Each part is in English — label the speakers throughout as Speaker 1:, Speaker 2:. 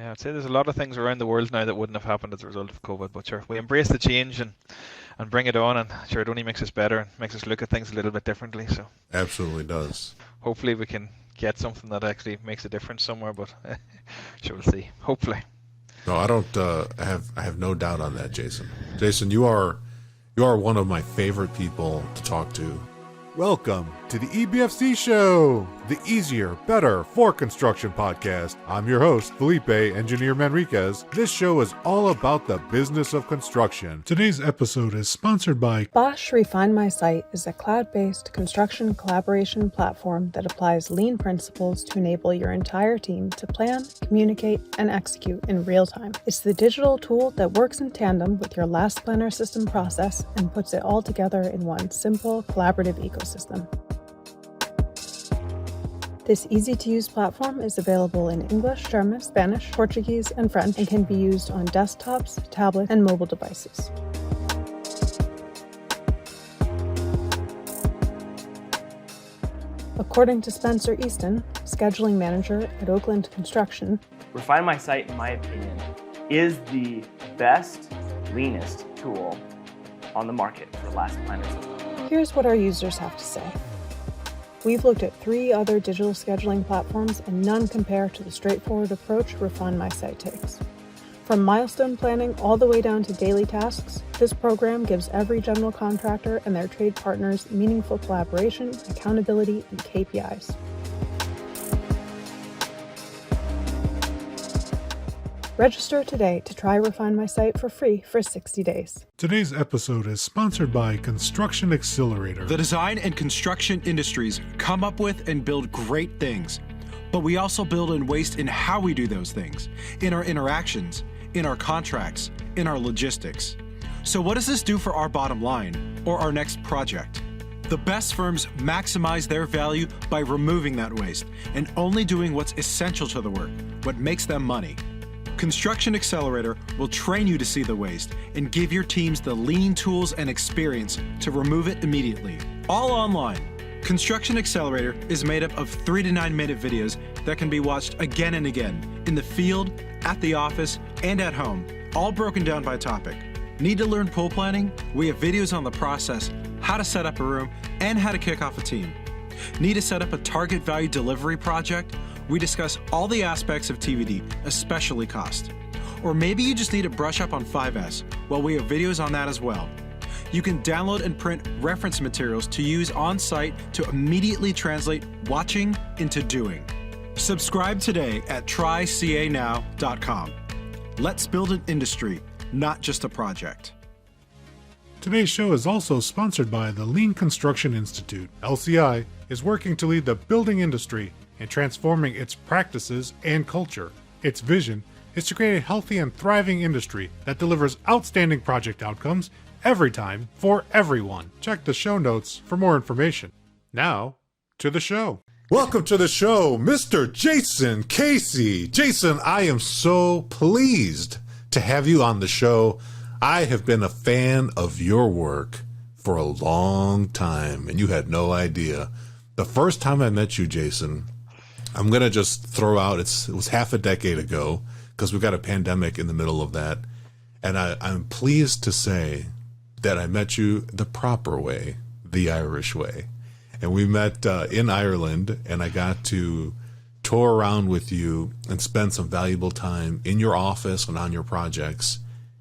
Speaker 1: Yeah, I'd say there's a lot of things around the world now that wouldn't have happened as a result of COVID, but sure, we embrace the change and bring it on, and sure, it only makes us better and makes us look at things a little bit differently. So
Speaker 2: Absolutely does.
Speaker 1: hopefully we can get something that actually makes a difference somewhere, but sure, we'll see. Hopefully.
Speaker 2: No, I don't. I have no doubt on that, Jason. Jason, you are one of my favorite people to talk to.
Speaker 3: Welcome to the EBFC Show, the easier, better for construction podcast. I'm your host, Felipe, engineer-manriquez. This show is all about the business of construction.
Speaker 4: Today's episode is sponsored by
Speaker 5: Walsh Refine My Site is a cloud-based construction collaboration platform that applies lean principles to enable your entire team to plan, communicate, and execute in real time. It's the digital tool that works in tandem with your last planner system process and puts it all together in one simple, collaborative ecosystem. This easy-to-use platform is available in English, German, Spanish, Portuguese, and French, and can be used on desktops, tablets, and mobile devices. According to Spencer Easton, scheduling manager at Oakland Construction,
Speaker 6: Refine My Site, in my opinion, is the best, leanest tool on the market for last planner system.
Speaker 5: here's what our users have to say. We've looked at 3 other digital scheduling platforms and none compare to the straightforward approach Refine My Site takes. From milestone planning all the way down to daily tasks, this program gives every general contractor and their trade partners meaningful collaboration, accountability, and KPIs. Register today to try Refine My Site for free for 60 days.
Speaker 4: Today's episode is sponsored by Construction Accelerator.
Speaker 7: The design and construction industries come up with and build great things, but we also build and waste in how we do those things, in our interactions, in our contracts, in our logistics. So what does this do for our bottom line or our next project? The best firms maximize their value by removing that waste and only doing what's essential to the work, what makes them money. Construction Accelerator will train you to see the waste and give your teams the lean tools and experience to remove it immediately. All online. Construction Accelerator is made up of 3 to 9 minute videos that can be watched again and again in the field, at the office, and at home, all broken down by topic. Need to learn pool planning? We have videos on the process, how to set up a room, and how to kick off a team. Need to set up a target value delivery project? We discuss all the aspects of TVD, especially cost. Or maybe you just need to brush up on 5S. Well, we have videos on that as well. You can download and print reference materials to use on site to immediately translate watching into doing. Subscribe today at trycanow.com. Let's build an industry, not just a project.
Speaker 4: Today's show is also sponsored by the Lean Construction Institute. LCI is working to lead the building industry and transforming its practices and culture. Its vision is to create a healthy and thriving industry that delivers outstanding project outcomes every time for everyone. Check the show notes for more information. Now, to the show.
Speaker 3: Welcome to the show, Mr. Jason Casey.
Speaker 2: Jason, I am so pleased to have you on the show. I have been a fan of your work for a long time, and you had no idea. The first time I met you, Jason, I'm going to just throw out, it was half a decade ago, because we got a pandemic in the middle of that. And I'm pleased to say that I met you the proper way, the Irish way. And we met in Ireland, and I got to tour around with you and spend some valuable time in your office and on your projects.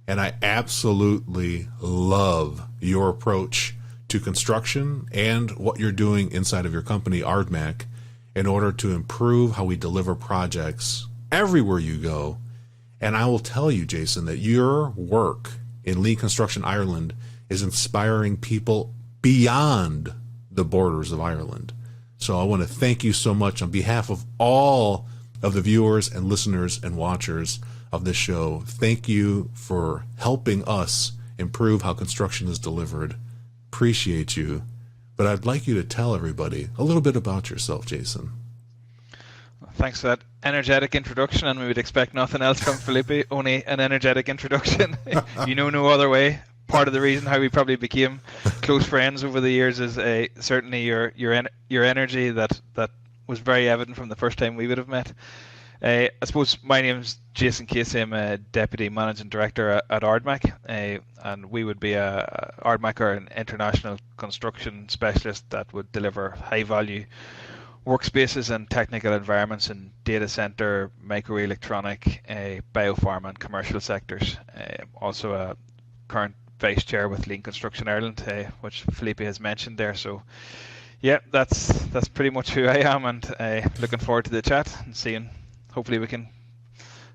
Speaker 2: And I absolutely love your approach to construction and what you're doing inside of your company, Ardmac, in order to improve how we deliver projects everywhere you go. And I will tell you, Jason, that your work in Lean Construction Ireland is inspiring people beyond the borders of Ireland. So I want to thank you so much on behalf of all of the viewers and listeners and watchers of this show. Thank you for helping us improve how construction is delivered. Appreciate you. But I'd like you to tell everybody a little bit about yourself, Jason.
Speaker 1: Thanks for that energetic introduction, and we would expect nothing else from Felipe, only an energetic introduction. You know no other way. Part of the reason how we probably became close friends over the years is certainly your energy that was very evident from the first time we would have met. I suppose my name's Jason Casey. I'm a Deputy Managing Director at Ardmac, and we would be Ardmac are an international construction specialist that would deliver high-value workspaces and technical environments in data center, microelectronic, biopharma and commercial sectors. Also a current Vice Chair with Lean Construction Ireland, which Felipe has mentioned there. So yeah, that's pretty much who I am, and looking forward to the chat and seeing, hopefully we can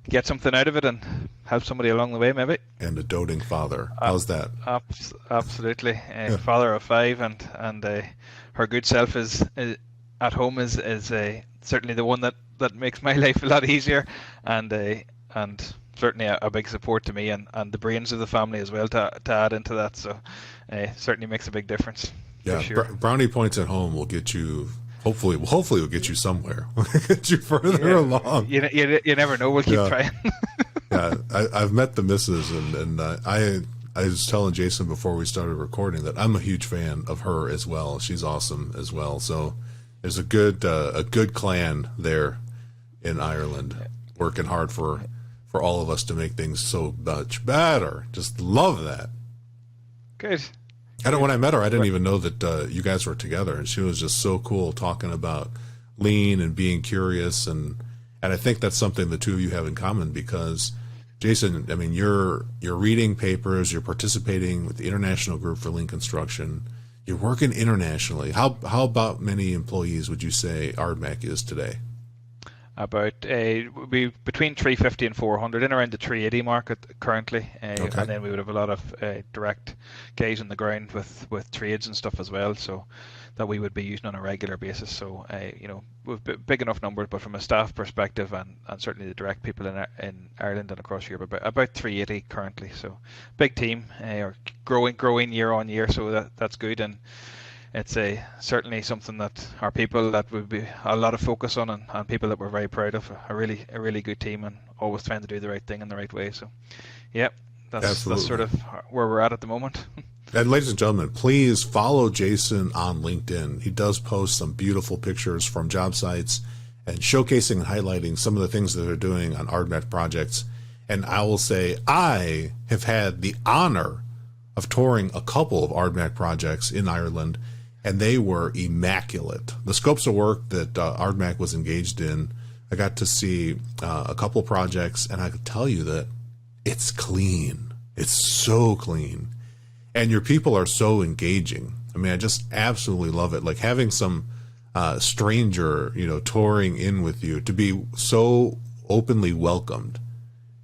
Speaker 1: get something out of it and help somebody along the way maybe.
Speaker 2: And a doting father. How's that?
Speaker 1: Absolutely. Father of 5, and her good self is at home is certainly the one that makes my life a lot easier, and certainly a big support to me, and the brains of the family as well to add into that. So certainly makes a big difference.
Speaker 2: Yeah,
Speaker 1: sure.
Speaker 2: Brownie points at home will get you. Hopefully will get you somewhere. Get you further along.
Speaker 1: You never know. We'll keep trying.
Speaker 2: Yeah, I've met the missus, and I was telling Jason before we started recording that I'm a huge fan of her as well. She's awesome as well. So there's a good clan there in Ireland, working hard for all of us to make things so much better. Just love that.
Speaker 1: Good.
Speaker 2: When I met her, I didn't even know that you guys were together, and she was just so cool talking about lean and being curious, and I think that's something the two of you have in common, because Jason, I mean, you're reading papers, you're participating with the International Group for Lean Construction, you're working internationally. How about many employees would you say Ardmac is today? About
Speaker 1: we between 350 and 400, in around the 380 market currently,
Speaker 2: Okay.
Speaker 1: And then we would have a lot of direct guys on the ground with trades and stuff as well, so that we would be using on a regular basis. So we've big enough numbers, but from a staff perspective and certainly the direct people in Ireland and across Europe, about 380 currently. So big team, or growing year on year. So that's good, and it's certainly something that our people that would be a lot of focus on, and people that we're very proud of. A really good team, and always trying to do the right thing in the right way. So yeah, that's sort of where we're at the moment.
Speaker 2: And ladies and gentlemen, please follow Jason on LinkedIn. He does post some beautiful pictures from job sites and showcasing and highlighting some of the things that they're doing on Ardmac projects. And I will say I have had the honor of touring a couple of Ardmac projects in Ireland, and they were immaculate. The scopes of work that Ardmac was engaged in, I got to see a couple projects, and I could tell you that it's clean. It's so clean. And your people are so engaging. I mean, I just absolutely love it. Like having some stranger, touring in with you, to be so openly welcomed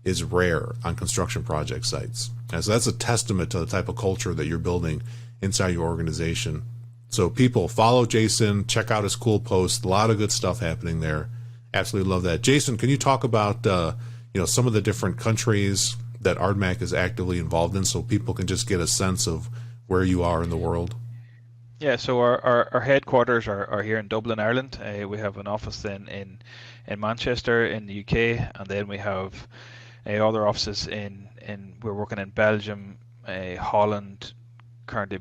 Speaker 2: is rare on construction project sites. And so that's a testament to the type of culture that you're building inside your organization. So people, follow Jason, check out his cool posts. A lot of good stuff happening there. Absolutely love that. Jason, can you talk about some of the different countries that Ardmac is actively involved in, so people can just get a sense of where you are in the world?
Speaker 1: Yeah, so our headquarters are here in Dublin, Ireland. We have an office then in Manchester in the UK, and then we have other offices we're working in Belgium, Holland, currently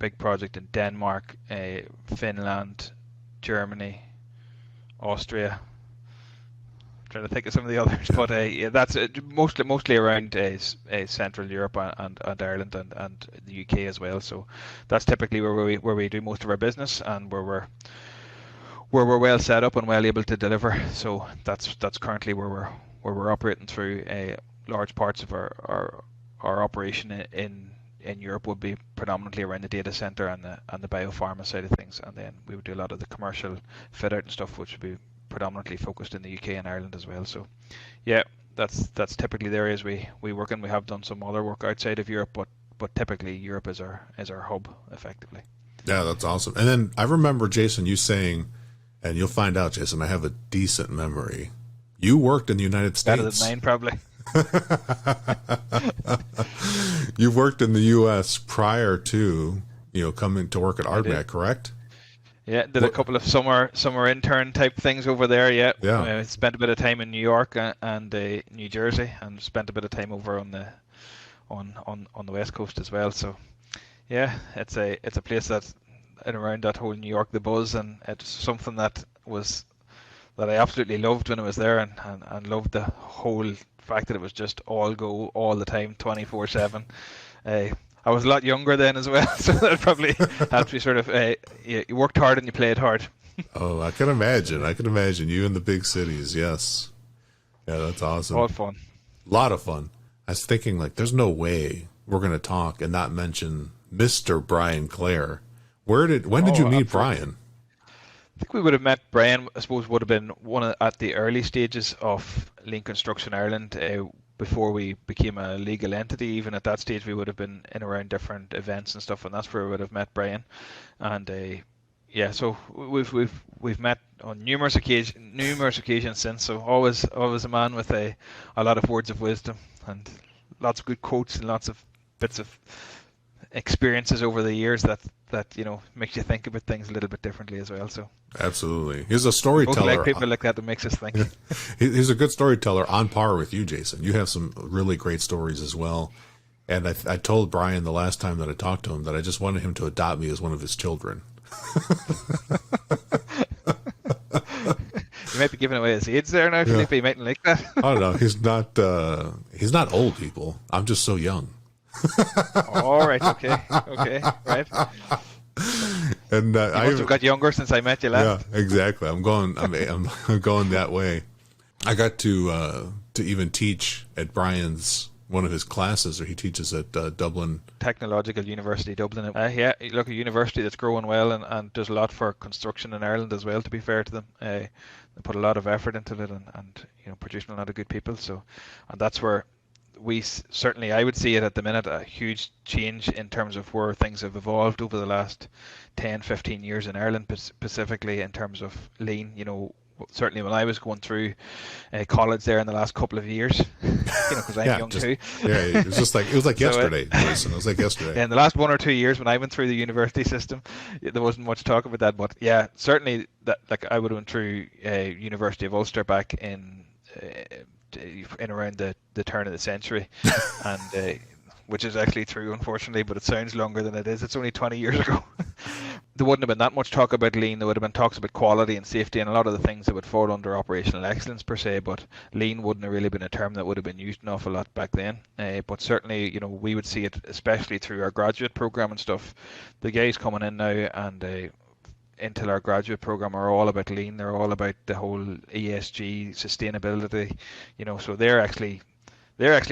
Speaker 1: big project in Denmark, Finland, Germany, Austria. Trying to think of some of the others, but that's mostly around Central Europe and Ireland and the UK as well. So that's typically where we do most of our business, and where we're well set up and well able to deliver. So that's currently where we're operating through. Large parts of our operation in Europe would be predominantly around the data center and the biopharma side of things, and then we would do a lot of the commercial fit out and stuff, which would be predominantly focused in the UK and Ireland as well. So yeah, that's typically the areas we work in. We have done some other work outside of Europe, but typically Europe is our hub effectively. Yeah,
Speaker 2: that's awesome. And then I remember, Jason, you saying, and you'll find out, Jason, I have a decent memory. You worked in the United States.
Speaker 1: Better than mine, probably.
Speaker 2: You worked in the U.S. prior to coming to work at Ardmac, correct?
Speaker 1: Yeah, did a couple of summer intern type things over there. Yeah. Spent a bit of time in New York and New Jersey, and spent a bit of time over on the West Coast as well. So yeah, it's a place that, and around that whole New York, the buzz, and it's something that was that I absolutely loved when I was there, and loved the whole fact that it was just all go all the time, 24/7. I was a lot younger then as well, so that probably helped me sort of. You worked hard and you played hard.
Speaker 2: Oh, I can imagine. I can imagine you in the big cities. Yes. Yeah, that's awesome.
Speaker 1: All fun.
Speaker 2: A lot of fun. I was thinking, like, there's no way we're going to talk and not mention Mr. Brian Clare. When did you meet
Speaker 1: absolutely.
Speaker 2: Brian?
Speaker 1: I think we would have met Brian, I suppose, would have been at the early stages of Lean Construction Ireland, before we became a legal entity. Even at that stage, we would have been in around different events and stuff, and that's where we would have met Brian. And yeah, so we've met on numerous occasions since. So always a man with a lot of words of wisdom and lots of good quotes and lots of bits of experiences over the years that makes you think about things a little bit differently as well. So
Speaker 2: absolutely, he's a storyteller.
Speaker 1: Both like people like that makes us think.
Speaker 2: He's a good storyteller, on par with you, Jason. You have some really great stories as well. And I told Brian the last time that I talked to him that I just wanted him to adopt me as one of his children.
Speaker 1: You might be giving away his age there now, Felipe. You mightn't like that.
Speaker 2: I don't know. He's not old, people. I'm just so young.
Speaker 1: All right. Okay. Right.
Speaker 2: And
Speaker 1: you must have got younger since I met you last.
Speaker 2: Yeah, exactly. I'm going that way. I got to even teach at Brian's one of his classes, or he teaches at Dublin
Speaker 1: Technological University Dublin. Yeah, look, a university that's growing well and does a lot for construction in Ireland as well. To be fair to them, they put a lot of effort into it and producing a lot of good people. So, and that's where I would see it at the minute, a huge change in terms of where things have evolved over the last 10-15 years in Ireland, specifically in terms of lean. Certainly when I was going through college there in the last couple of years, because I'm young too.
Speaker 2: Yeah, it was like yesterday, Jason. It was like yesterday.
Speaker 1: In the last 1 or 2 years when I went through the university system, there wasn't much talk about that. But yeah, certainly that, like, I would have went through University of Ulster back in around the turn of the century, and which is actually true, unfortunately, but it sounds longer than it is. It's only 20 years ago. There wouldn't have been that much talk about lean. There would have been talks about quality and safety and a lot of the things that would fall under operational excellence per se, but lean wouldn't have really been a term that would have been used an awful lot back then. But certainly, we would see it, especially through our graduate program and stuff. The guys coming in now and into our graduate program are all about lean. They're all about the whole ESG, sustainability, so they're actually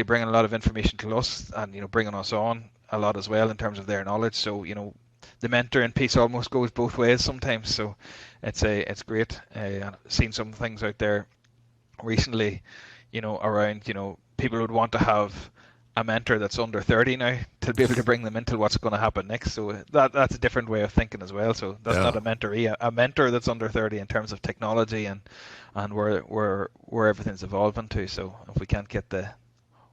Speaker 1: bringing a lot of information to us and, bringing us on a lot as well in terms of their knowledge. So, the mentoring piece almost goes both ways sometimes. So it's great. I've seen some things out there recently, around, people would want to have a mentor that's under 30 now to be able to bring them into what's going to happen next. So that's a different way of thinking as well. So that's not a mentoree, a mentor that's under 30 in terms of technology and where everything's evolving to. So if we can't get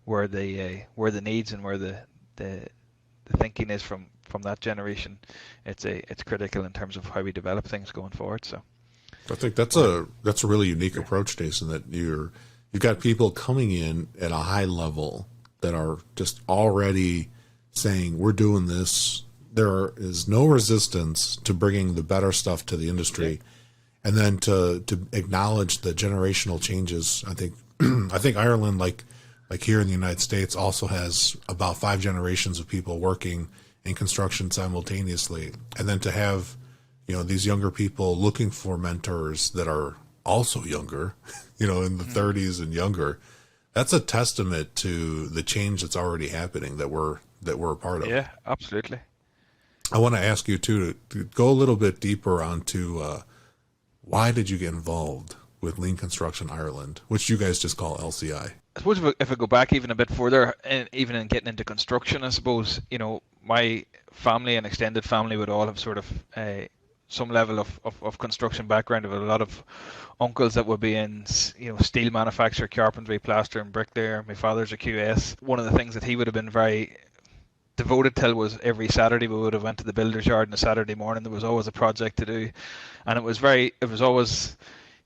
Speaker 1: where the needs and where the thinking is from that generation, it's critical in terms of how we develop things going forward. So
Speaker 2: I think that's a really unique approach, Jason, that you've got people coming in at a high level that are just already saying, we're doing this. There is no resistance to bringing the better stuff to the industry. And then to acknowledge the generational changes. I think Ireland, like here in the United States, also has about 5 generations of people working in construction simultaneously. And then to have, these younger people looking for mentors that are also younger, in the 30s and younger, that's a testament to the change that's already happening that we're a part of.
Speaker 1: Yeah, absolutely.
Speaker 2: I want to ask you too to go a little bit deeper onto why did you get involved with Lean Construction Ireland, which you guys just call LCI?
Speaker 1: I suppose if I go back even a bit further, even in getting into construction, I suppose, my family and extended family would all have sort of some level of construction background. Of a lot of uncles that would be in, steel manufacture, carpentry, plaster and bricklayer. My father's a QS. One of the things that he would have been very devoted till was every Saturday we would have went to the builder's yard on a Saturday morning. There was always a project to do, and it was always,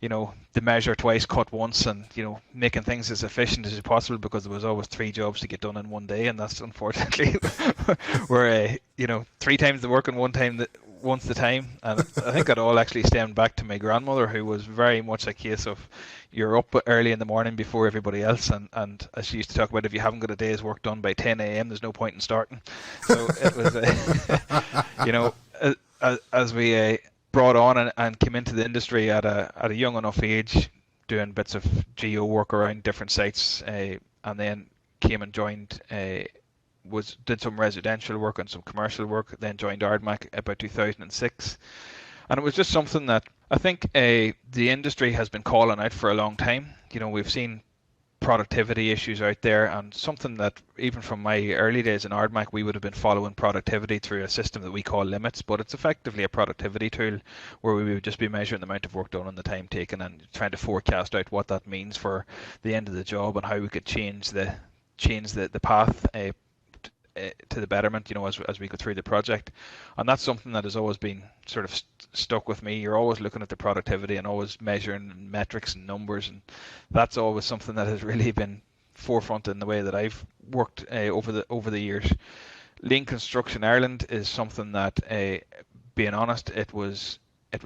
Speaker 1: the measure twice, cut once, and, making things as efficient as possible, because there was always 3 jobs to get done in one day, and that's unfortunately where, 3 times the work in once the time, and I think that all actually stemmed back to my grandmother, who was very much a case of you're up early in the morning before everybody else, and as she used to talk about, if you haven't got a day's work done by 10 a.m., there's no point in starting. So it was, as we brought on and came into the industry at a young enough age, doing bits of geo work around different sites, and then came and joined. Did some residential work and some commercial work, then joined Ardmac about 2006. And it was just something that I think the industry has been calling out for a long time. We've seen productivity issues out there, and something that even from my early days in Ardmac, we would have been following productivity through a system that we call limits, but it's effectively a productivity tool where we would just be measuring the amount of work done and the time taken and trying to forecast out what that means for the end of the job and how we could change the path to the betterment, as we go through the project. And that's something that has always been sort of stuck with me. You're always looking at the productivity and always measuring metrics and numbers, and that's always something that has really been forefront in the way that I've worked over the years. Lean Construction Ireland is something that, being honest, it was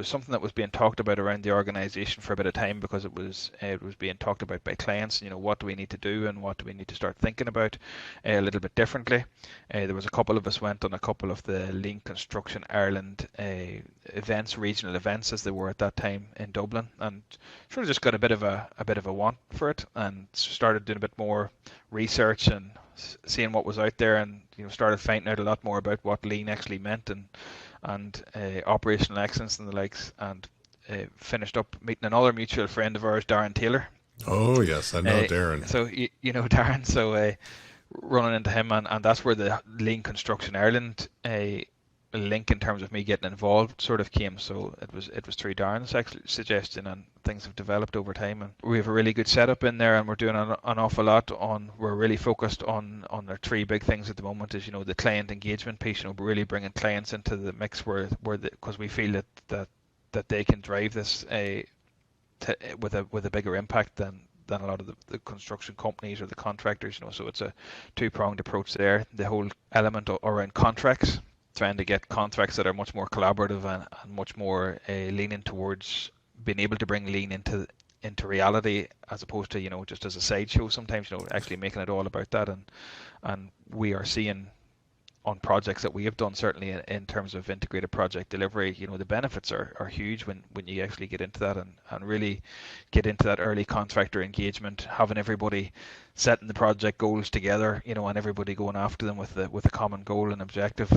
Speaker 1: something that was being talked about around the organisation for a bit of time, because it was being talked about by clients. What do we need to do and what do we need to start thinking about a little bit differently. There was a couple of us went on a couple of the Lean Construction Ireland events, regional events as they were at that time in Dublin, and sort of just got a bit of a want for it, and started doing a bit more research and seeing what was out there, and started finding out a lot more about what lean actually meant and operational excellence and the likes, and finished up meeting another mutual friend of ours, Darren Taylor.
Speaker 2: Oh yes, I know Darren.
Speaker 1: So you know Darren, so running into him, and that's where the Lean Construction Ireland link in terms of me getting involved sort of came. So it was through Darren's actually suggestion, and things have developed over time, and we have a really good setup in there, and we're doing an awful lot we're really focused on our three big things at the moment. Is the client engagement piece, really bringing clients into the mix because we feel that they can drive this with a bigger impact than a lot of the construction companies or the contractors. So it's a two-pronged approach there. The whole element around contracts, trying to get contracts that are much more collaborative and much more leaning towards being able to bring lean into reality, as opposed to just as a sideshow sometimes, actually making it all about that. And we are seeing on projects that we have done, certainly in terms of integrated project delivery, the benefits are huge when you actually get into that and really get into that early contractor engagement, having everybody setting the project goals together, and everybody going after them with a common goal and objective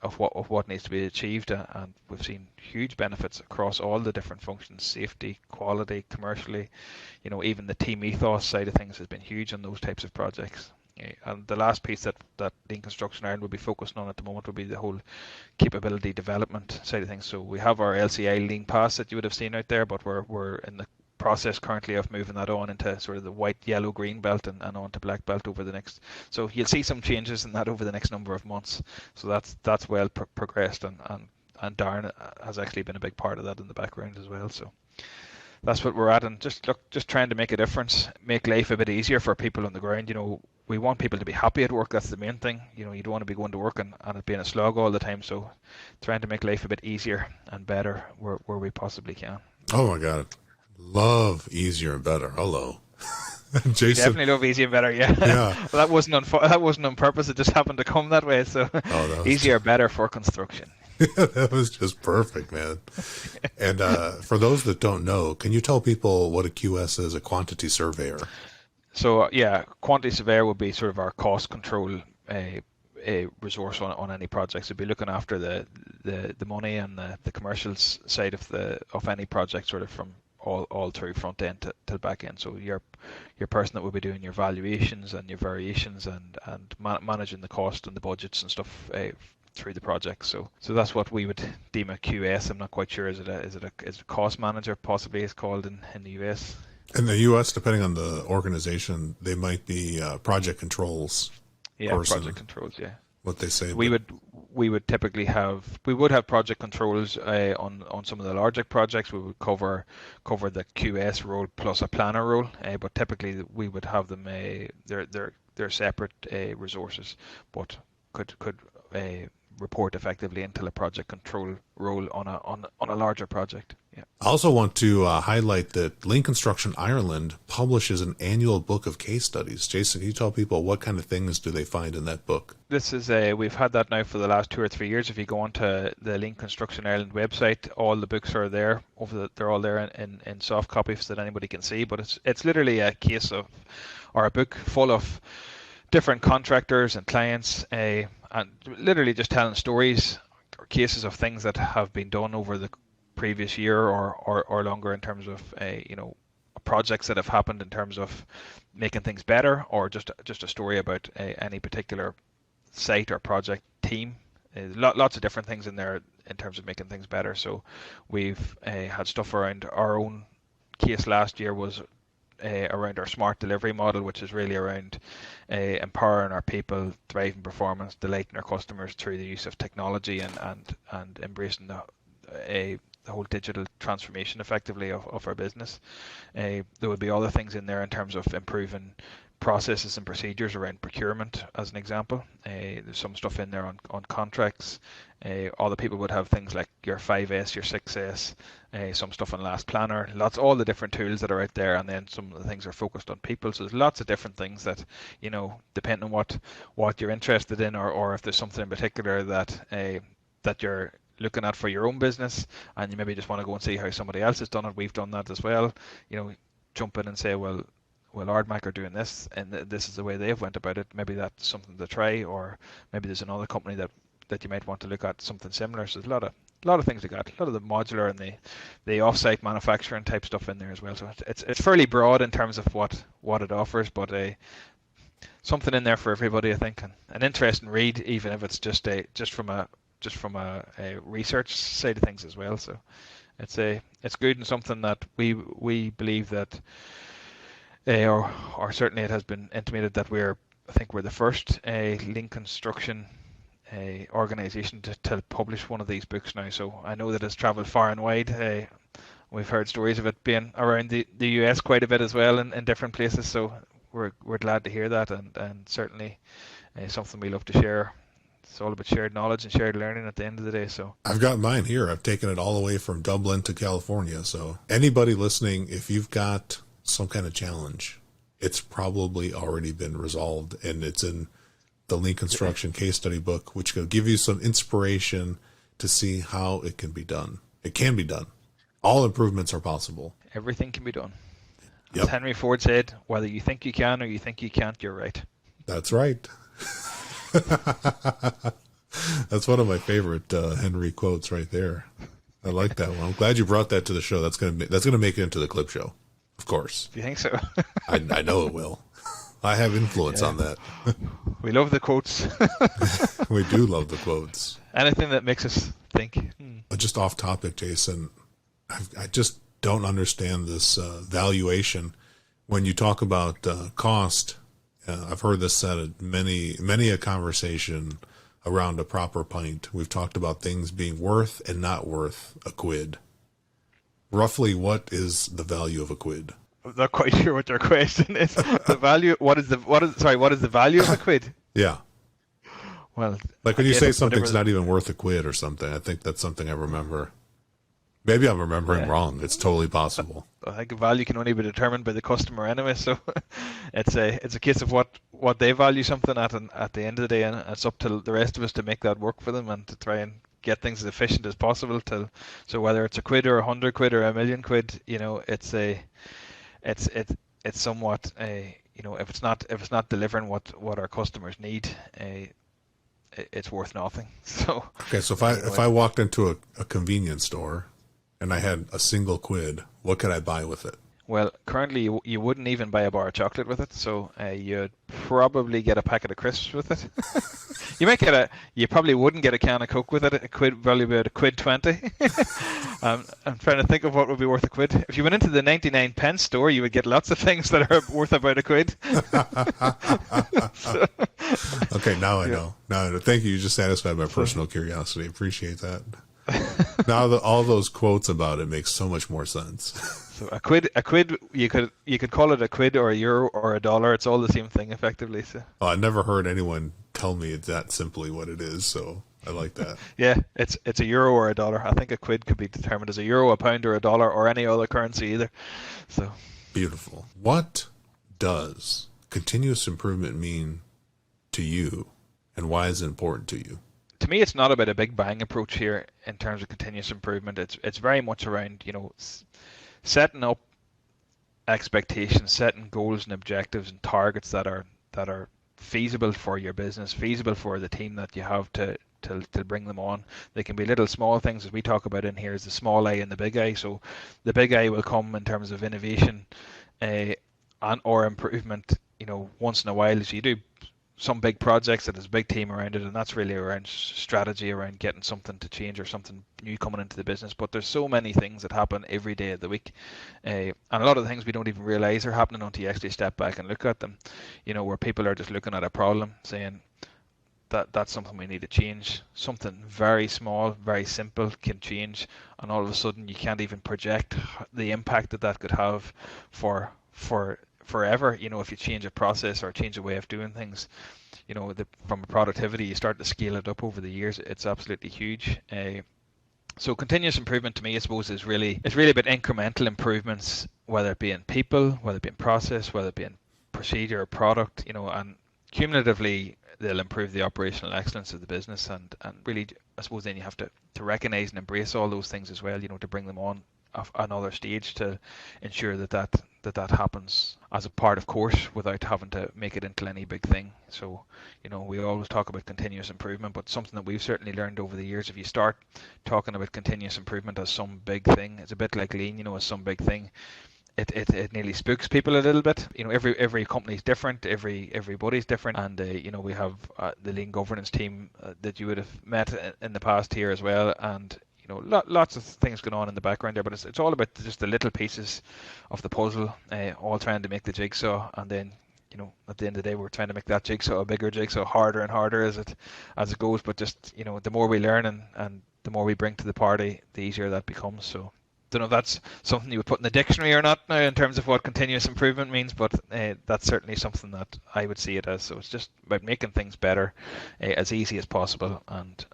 Speaker 1: of what needs to be achieved. And we've seen huge benefits across all the different functions: safety, quality, commercially, even the team ethos side of things has been huge on those types of projects. And the last piece that Lean Construction Ireland will be focusing on at the moment will be the whole capability development side of things. So we have our LCI Lean Pass that you would have seen out there, but we're in the process currently of moving that on into sort of the white, yellow, green belt and on to black belt over the next. So you'll see some changes in that over the next number of months. So that's well progressed, and Darren has actually been a big part of that in the background as well. So that's what we're at, and just trying to make a difference, make life a bit easier for people on the ground. We want people to be happy at work. That's the main thing. You don't want to be going to work and it being a slog all the time. So trying to make life a bit easier and better where we possibly can.
Speaker 2: Oh my God. Love easier and better. Hello. Jason.
Speaker 1: Definitely love easier and better, yeah.
Speaker 2: Yeah.
Speaker 1: Well, that wasn't on purpose. It just happened to come that way. So easier, better for construction.
Speaker 2: Yeah, that was just perfect, man. And for those that don't know, can you tell people what a QS is, a quantity surveyor?
Speaker 1: So quantity surveyor would be sort of our cost control a resource on any project. So be looking after the money and the commercials side of any project, sort of from all through front end to the back end. So your person that will be doing your valuations and your variations and managing the cost and the budgets and stuff through the project. So that's what we would deem a QS. I'm not quite sure. Is it a cost manager? Possibly it's called in the US.
Speaker 2: In the US, depending on the organization, they might be project controls.
Speaker 1: Yeah, project controls. Yeah.
Speaker 2: What they say.
Speaker 1: We would typically have project controls on some of the larger projects. We would cover the QS role plus a planner role, but typically we would have them they're separate resources, but could report effectively into a project control role on a larger project. Yeah.
Speaker 2: I also want to highlight that Lean Construction Ireland publishes an annual book of case studies. Jason, can you tell people what kind of things do they find in that book?
Speaker 1: This is we've had that now for the last 2 or 3 years. If you go onto the Lean Construction Ireland website, all the books are there. They're all there in soft copies that anybody can see. But it's literally a case of, or a book full of different contractors and clients, and literally just telling stories or cases of things that have been done over the previous year or longer in terms of projects that have happened in terms of making things better, or just a story about any particular site or project team. Lots of different things in there in terms of making things better. So we've had stuff around our own case last year was around our smart delivery model, which is really around empowering our people, driving performance, delighting our customers through the use of technology and embracing the whole digital transformation effectively of our business. There would be other things in there in terms of improving processes and procedures around procurement, as an example. There's some stuff in there on contracts. Other people would have things like your 5S, your 6S, some stuff on Last Planner, all the different tools that are out there, and then some of the things are focused on people. So there's lots of different things that, depending on what you're interested in, or if there's something in particular that you're looking at for your own business, and you maybe just want to go and see how somebody else has done it. We've done that as well. Jump in and say, well, Ardmac are doing this, and this is the way they've went about it. Maybe that's something to try, or maybe there's another company that you might want to look at something similar. So there's a lot of things we got, a lot of the modular and the off-site manufacturing type stuff in there as well. So it's fairly broad in terms of what it offers, but something in there for everybody, I think, and an interesting read, even if it's just from a research side of things as well. So it's good, and something that we believe that, or certainly it has been intimated that I think we're the first Lean Construction organization to publish one of these books now. So I know that it's traveled far and wide. We've heard stories of it being around the US quite a bit as well in different places. So we're glad to hear that, and certainly something we love to share. It's all about shared knowledge and shared learning at the end of the day. So
Speaker 2: I've got mine here. I've taken it all the way from Dublin to California. So anybody listening, if you've got some kind of challenge, it's probably already been resolved, and it's in the Lean Construction case study book, which will give you some inspiration to see how it can be done. It can be done. All improvements are possible.
Speaker 1: Everything can be done.
Speaker 2: Yep.
Speaker 1: As Henry Ford said, whether you think you can or you think you can't, you're right.
Speaker 2: That's right. That's one of my favorite Henry quotes right there. I like that one. I'm glad you brought that to the show. That's gonna make it into the clip show, of course.
Speaker 1: Do you think so?
Speaker 2: I know it will. I have influence on that.
Speaker 1: We love the quotes.
Speaker 2: We do love the quotes.
Speaker 1: Anything that makes us think.
Speaker 2: Just off topic, Jason, I just don't understand this valuation. When you talk about cost, I've heard this said at many a conversation around a proper pint. We've talked about things being worth and not worth a quid. Roughly, what is the value of a quid?
Speaker 1: I'm not quite sure what your question is. The value. What is the value of a quid?
Speaker 2: Yeah.
Speaker 1: Well,
Speaker 2: like when you say something's not even worth a quid or something, I think that's something I remember. Maybe I'm remembering wrong. It's totally possible.
Speaker 1: I think value can only be determined by the customer anyway. So it's a case of what they value something at, and at the end of the day, and it's up to the rest of us to make that work for them and to try and get things as efficient as possible. So whether it's a quid or 100 quid or a million quid, it's somewhat if it's not delivering what our customers need, it's worth nothing. So
Speaker 2: okay, so if I walked into a convenience store and I had a single quid, what could I buy with it?
Speaker 1: Well, currently you wouldn't even buy a bar of chocolate with it, so you'd probably get a packet of crisps with it. You probably wouldn't get a can of Coke with it. A quid, probably about $1.20. I'm trying to think of what would be worth a quid. If you went into the 99 pence store, you would get lots of things that are worth about a quid.
Speaker 2: Okay, now I know. Now I know. Thank you. You just satisfied my personal curiosity. Appreciate that. Now all those quotes about it makes so much more sense.
Speaker 1: So a quid, you could call it a quid or a euro or a dollar. It's all the same thing effectively. So.
Speaker 2: Oh, I never heard anyone tell me that simply what it is. So I like that.
Speaker 1: Yeah, it's a euro or a dollar. I think a quid could be determined as a euro, a pound, or a dollar, or any other currency either. So
Speaker 2: Beautiful. What does continuous improvement mean to you, and why is it important to you?
Speaker 1: to me, it's not about a big bang approach here in terms of continuous improvement. It's very much around, you know, setting up expectations, setting goals and objectives and targets that are feasible for your business, feasible for the team that you have to bring them on. They can be little small things, as we talk about in here, is the small A and the big A. So the big A will come in terms of innovation and or improvement, you know, once in a while, as you do some big projects that there's a big team around it, and that's really around strategy, around getting something to change or something new coming into the business. But there's so many things that happen every day of the week, and a lot of the things we don't even realize are happening until you actually step back and look at them, you know, where people are just looking at a problem saying that's something we need to change. Something very small, very simple can change, and all of a sudden you can't even project the impact that could have for forever. You know, if you change a process or change a way of doing things, you know, from a productivity, you start to scale it up over the years. It's absolutely huge. So continuous improvement to me, I suppose, it's really about incremental improvements, whether it be in people, whether it be in process, whether it be in procedure or product, you know, and cumulatively they'll improve the operational excellence of the business. And really, I suppose then you have to recognize and embrace all those things as well, you know, to bring them on another stage to ensure that happens as a part of course without having to make it into any big thing. So, you know, we always talk about continuous improvement, but something that we've certainly learned over the years, if you start talking about continuous improvement as some big thing, it's a bit like lean, you know, as some big thing, it nearly spooks people a little bit. You know, every company's different, everybody's different, and you know, we have the lean governance team that you would have met in the past here as well, and you know, lots of things going on in the background there, but it's all about just the little pieces of the puzzle, all trying to make the jigsaw, and then, you know, at the end of the day, we're trying to make that jigsaw a bigger jigsaw, harder and harder as it goes. But just, you know, the more we learn and the more we bring to the party, the easier that becomes. So, don't know if that's something you would put in the dictionary or not now in terms of what continuous improvement means, but that's certainly something that I would see it as. So it's just about making things better, as easy as possible, and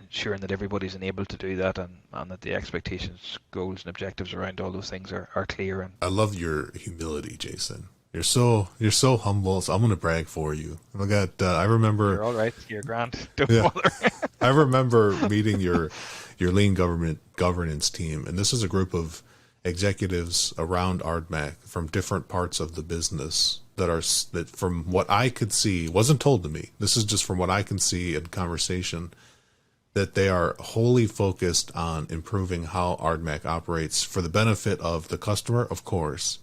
Speaker 1: ensuring that everybody's enabled to do that, and that the expectations, goals, and objectives around all those things are clear. And
Speaker 2: I love your humility, Jason. You're so humble. So I'm gonna brag for you. I remember.
Speaker 1: You're all right. You're grand. Don't
Speaker 2: Yeah.
Speaker 1: bother.
Speaker 2: I remember meeting your lean governance team, and this is a group of executives around Ardmac from different parts of the business that from what I could see, wasn't told to me, this is just from what I can see in conversation, that they are wholly focused on improving how Ardmac operates for the benefit of the customer, of course,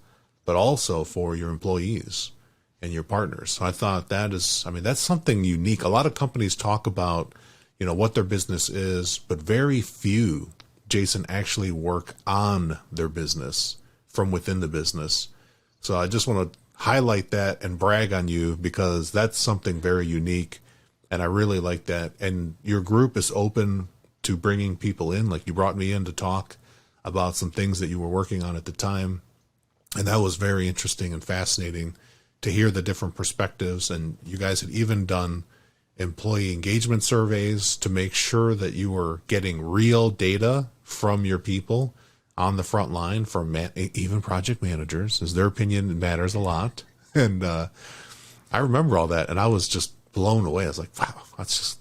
Speaker 2: but also for your employees and your partners. So I thought that's something unique. A lot of companies talk about, you know, what their business is, but very few, Jason, actually work on their business from within the business. So I just want to highlight that and brag on you, because that's something very unique, and I really like that. And your group is open to bringing people in, like you brought me in to talk about some things that you were working on at the time, and that was very interesting and fascinating to hear the different perspectives. And you guys had even done employee engagement surveys to make sure that you were getting real data from your people on the front line, from even project managers, as their opinion matters a lot. And I remember all that, and I was just blown away. I was like, wow, this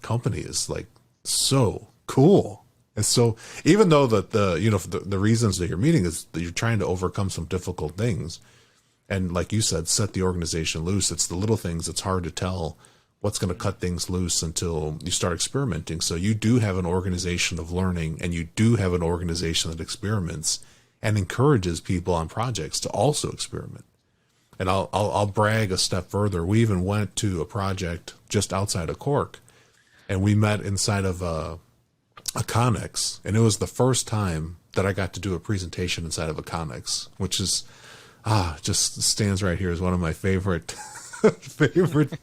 Speaker 2: company is like so cool. And so even though that the reasons that you're meeting is that you're trying to overcome some difficult things, and like you said, set the organization loose, it's the little things that's hard to tell what's going to cut things loose until you start experimenting. So you do have an organization of learning, and you do have an organization that experiments and encourages people on projects to also experiment. And I'll brag a step further. We even went to a project just outside of Cork, and we met inside of a Connex, and it was the first time that I got to do a presentation inside of a Connex, which is just stands right here as one of my favorite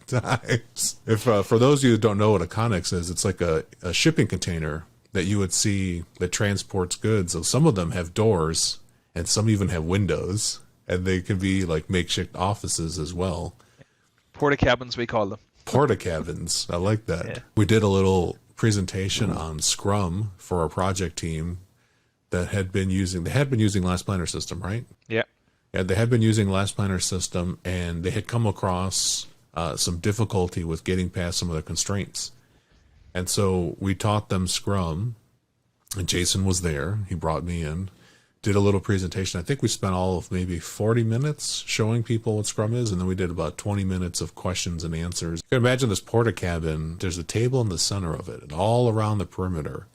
Speaker 2: times. If for those of you who don't know what a Connex is, it's like a shipping container that you would see that transports goods. So some of them have doors, and some even have windows, and they can be like makeshift offices as well.
Speaker 1: Porta cabins, we call them.
Speaker 2: Porta cabins. I like that.
Speaker 1: Yeah.
Speaker 2: We did a little presentation on Scrum for our project team that had been using, they had been using Last Planner system, right?
Speaker 1: Yeah.
Speaker 2: Yeah, they had been using Last Planner system, and they had come across some difficulty with getting past some of the constraints. And so we taught them Scrum, and Jason was there. He brought me in, did a little presentation. I think we spent all of maybe 40 minutes showing people what Scrum is, and then we did about 20 minutes of questions and answers. You can imagine this porta cabin. There's a table in the center of it, and all around the perimeter,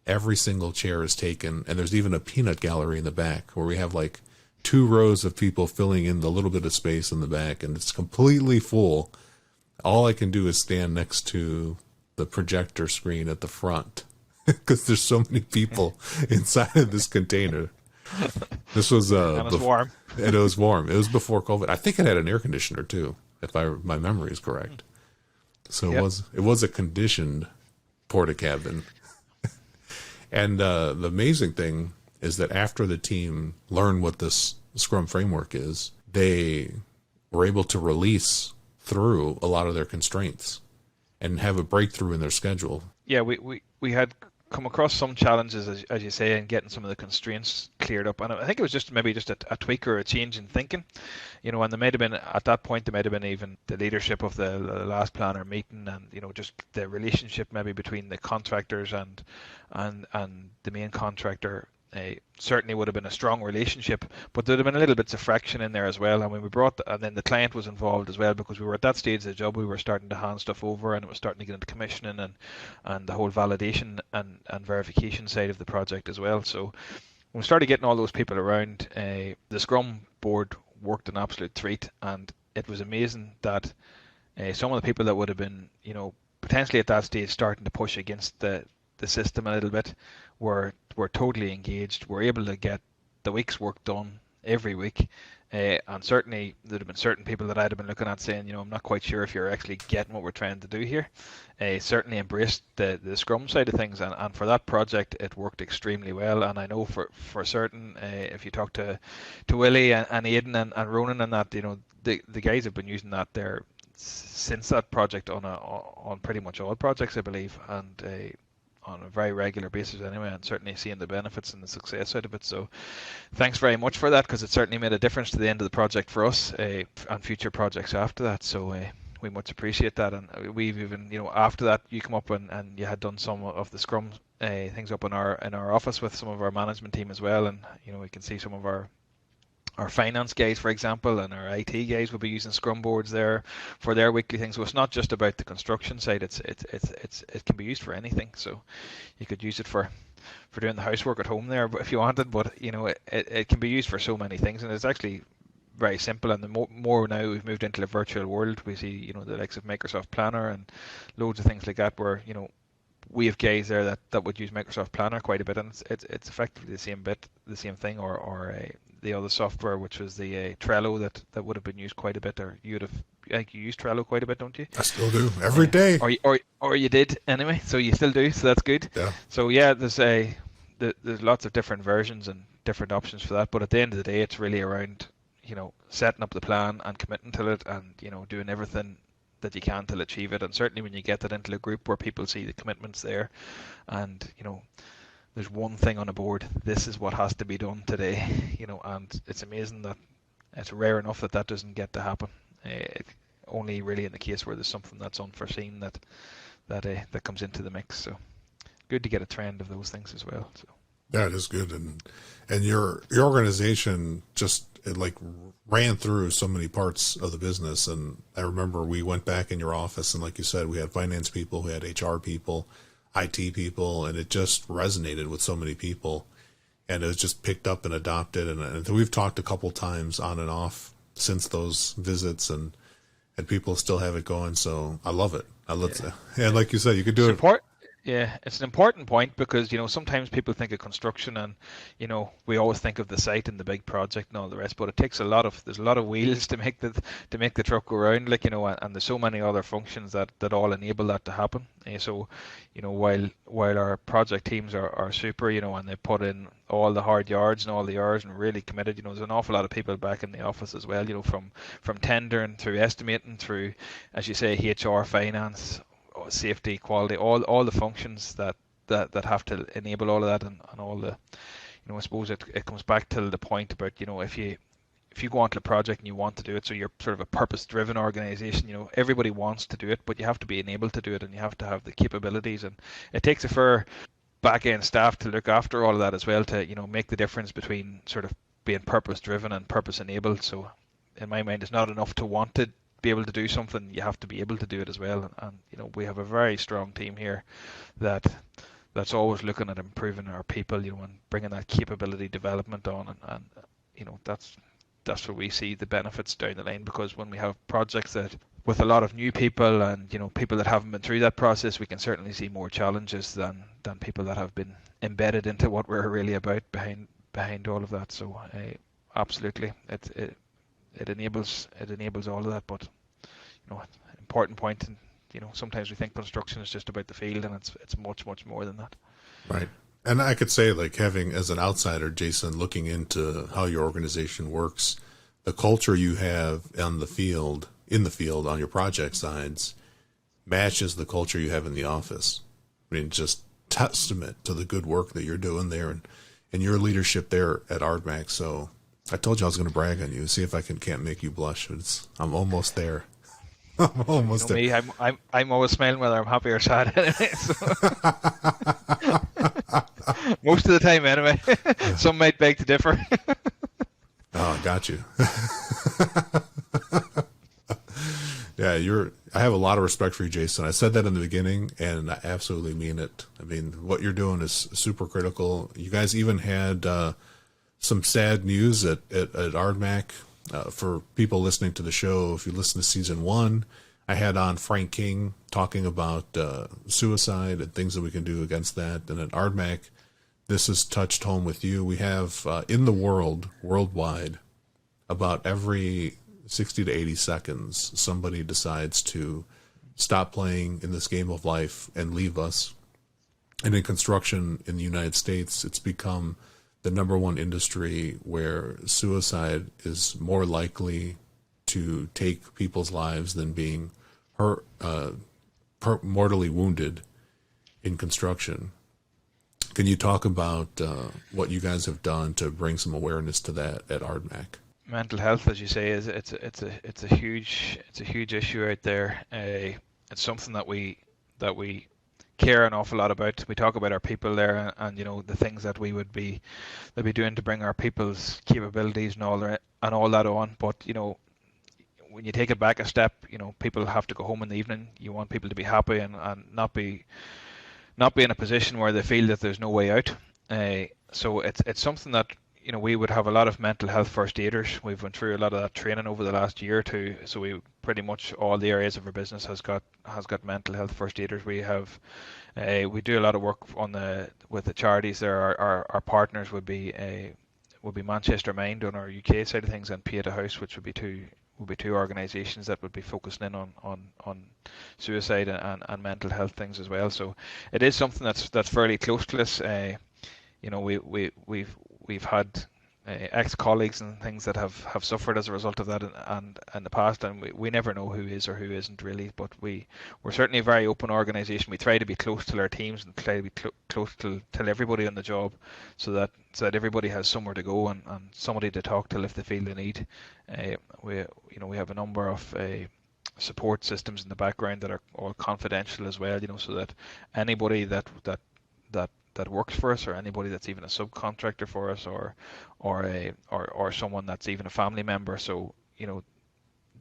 Speaker 2: every single chair is taken, and there's even a peanut gallery in the back where we have like 2 rows of people filling in the little bit of space in the back, and it's completely full. All I can do is stand next to the projector screen at the front because there's so many people inside of this container. This was
Speaker 1: and it's warm.
Speaker 2: And it was warm. It was before COVID. I think it had an air conditioner too, if my memory is correct. So
Speaker 1: Yep.
Speaker 2: it was a conditioned porta cabin. And the amazing thing is that after the team learned what this Scrum framework is, they were able to release through a lot of their constraints and have a breakthrough in their schedule.
Speaker 1: Yeah, we had come across some challenges, as you say, in getting some of the constraints cleared up. And I think it was just maybe just a tweak or a change in thinking, and there might have been, at that point, there might have been even the leadership of the last planner meeting, and, just the relationship maybe between the contractors and the main contractor. Certainly would have been a strong relationship, but there'd have been a little bits of friction in there as well. And when we and then the client was involved as well, because we were at that stage of the job, we were starting to hand stuff over, and it was starting to get into commissioning and the whole validation and verification side of the project as well. So when we started getting all those people around, the Scrum board worked an absolute treat, and it was amazing that some of the people that would have been, potentially at that stage starting to push against the system a little bit were totally engaged. We're able to get the week's work done every week, and certainly there'd have been certain people that I'd have been looking at saying, I'm not quite sure if you're actually getting what we're trying to do here. Certainly embraced the Scrum side of things, and for that project it worked extremely well. And I know for certain, if you talk to Willie and Aidan and Ronan and that, the guys have been using that there since that project on pretty much all projects, I believe, and on a very regular basis anyway, and certainly seeing the benefits and the success out of it. So thanks very much for that, because it certainly made a difference to the end of the project for us, and future projects after that. So we much appreciate that. And we've even, after that, you come up and you had done some of the Scrum things up in our office with some of our management team as well, and we can see some of our finance guys, for example, and our IT guys will be using Scrum boards there for their weekly things. So it's not just about the construction side. It can be used for anything. So you could use it for doing the housework at home there, but if you wanted. But it can be used for so many things, and it's actually very simple. And the more now we've moved into the virtual world, we see the likes of Microsoft Planner and loads of things like that, where we have guys there that would use Microsoft Planner quite a bit, and it's effectively the same thing, or the other software, which was the Trello that would have been used quite a bit, or you use Trello quite a bit, don't you?
Speaker 2: I still do every day.
Speaker 1: Or you did anyway, so you still do, so that's good.
Speaker 2: Yeah.
Speaker 1: So yeah, there's lots of different versions and different options for that, but at the end of the day, it's really around setting up the plan and committing to it, and doing everything that you can to achieve it. And certainly when you get that into a group where people see the commitments there, and there's one thing on a board, this is what has to be done today, and it's amazing that it's rare enough that doesn't get to happen. Only really in the case where there's something that's unforeseen that comes into the mix. So good to get a trend of those things as well. So
Speaker 2: that is good, and your organization just ran through so many parts of the business. And I remember we went back in your office, and like you said, we had finance people, we had HR people, IT people, and it just resonated with so many people, and it was just picked up and adopted. And we've talked a couple times on and off since those visits, and people still have it going. So I love it. And like you said, you could do it.
Speaker 1: Yeah, it's an important point, because sometimes people think of construction and we always think of the site and the big project and all the rest, but it takes there's a lot of wheels to make the truck go around, and there's so many other functions that all enable that to happen. So while our project teams are super, and they put in all the hard yards and all the hours and really committed, there's an awful lot of people back in the office as well, from tendering through estimating through, as you say, HR, finance, safety, quality, all the functions that have to enable all of that, and all the, I suppose it comes back to the point about, if you go onto a project and you want to do it, so you're sort of a purpose-driven organization, everybody wants to do it, but you have to be enabled to do it, and you have to have the capabilities, and it takes a fair back-end staff to look after all of that as well, to make the difference between sort of being purpose-driven and purpose-enabled. So in my mind, it's not enough to want to be able to do something, you have to be able to do it as well. And we have a very strong team here that's always looking at improving our people, and bringing that capability development on, and that's where we see the benefits down the line, because when we have projects that with a lot of new people and people that haven't been through that process, we can certainly see more challenges than people that have been embedded into what we're really about behind all of that. So absolutely, it enables all of that. But important point, and sometimes we think construction is just about the field, and it's much more than that.
Speaker 2: Right. And I could say, like, having, as an outsider, Jason, looking into how your organization works, the culture you have in the field on your project sides matches the culture you have in the office. I mean, just testament to the good work that you're doing there and your leadership there at Ardmac. So I told you I was going to brag on you, see if I can't make you blush. I'm almost there. I'm almost there.
Speaker 1: Me, I'm always smiling whether I'm happy or sad anyway. So. Most of the time anyway. Some might beg to differ.
Speaker 2: Oh, got you. Yeah, I have a lot of respect for you, Jason. I said that in the beginning, and I absolutely mean it. I mean, what you're doing is super critical. You guys even had some sad news at Ardmac. For people listening to the show, if you listen to season 1, I had on Frank King talking about suicide and things that we can do against that. And at Ardmac, this has touched home with you. We have in the worldwide, about every 60 to 80 seconds, somebody decides to stop playing in this game of life and leave us. And in construction in the United States, it's become the number one industry where suicide is more likely to take people's lives than being hurt, mortally wounded in construction. Can you talk about what you guys have done to bring some awareness to that at Ardmac?
Speaker 1: Mental health, as you say, it's a huge issue out there. It's something that we care an awful lot about. We talk about our people there, and the things that we would be doing to bring our people's capabilities and all that on. But when you take it back a step, people have to go home in the evening. You want people to be happy and not be in a position where they feel that there's no way out. So it's something that we would have a lot of mental health first aiders. We've went through a lot of that training over the last year or two. So we pretty much all the areas of our business has got mental health first aiders. We have we do a lot of work with the charities there. Our partners would be Manchester Mind on our UK side of things, and Pieta House, which would be two organisations that would be focusing in on suicide and mental health things as well. So it is something that's fairly close to us. We've had ex-colleagues and things that have suffered as a result of that and in the past, and we never know who is or who isn't really, but we're certainly a very open organisation. We try to be close to our teams and try to be close to everybody on the job, so that everybody has somewhere to go and somebody to talk to if they feel the need. We have a number of support systems in the background that are all confidential as well, so that anybody that works for us, or anybody that's even a subcontractor for us, or someone that's even a family member. So